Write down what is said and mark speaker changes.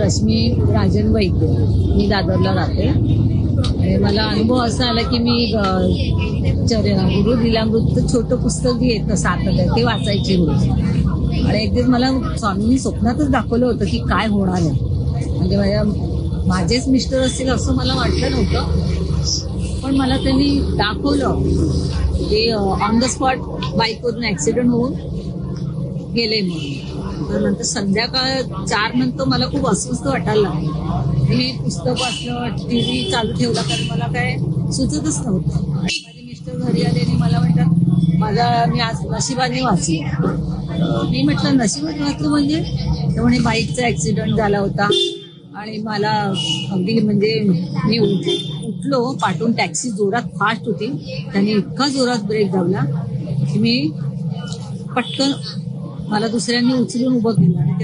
Speaker 1: रश्मी राजन वैद्य, मी दादरला राहते आणि मला अनुभव असा आला की मी गुरु लीलामृतचं छोटं पुस्तक जे येतं 7 अध्याय ते वाचायची रोज. आणि एक दिवस मला स्वामींनी स्वप्नातच दाखवलं होतं की काय होणार आहे. म्हणजे माझेच मिस्टर असतील असं मला वाटलं नव्हतं, पण मला त्यांनी दाखवलं की ऑन द स्पॉट बाईकवरून ऍक्सिडेंट होऊन गेले म्हणून. तर नंतर संध्याकाळ 4 नंतर मला खूप अस्वस्थ वाटायला लागलं. मी पुस्तक वाचलं, टीव्ही चालू ठेवला, कारण मला काय सुचतच नव्हतं. माझे मिस्टर घरी आले आणि मला म्हणतात मी आज नशिबाने वाचलं. मी म्हटलं नशिबाने वाचलं म्हणजे? ते म्हणे बाईकचा ऍक्सिडेंट झाला होता आणि मला अगदी म्हणजे मी उठलो, पाठून टॅक्सी जोरात फास्ट होती, त्याने इतका जोरात ब्रेक दाबला की मी पटकन मला दुसऱ्यांनी उचलून उभं केलं आणि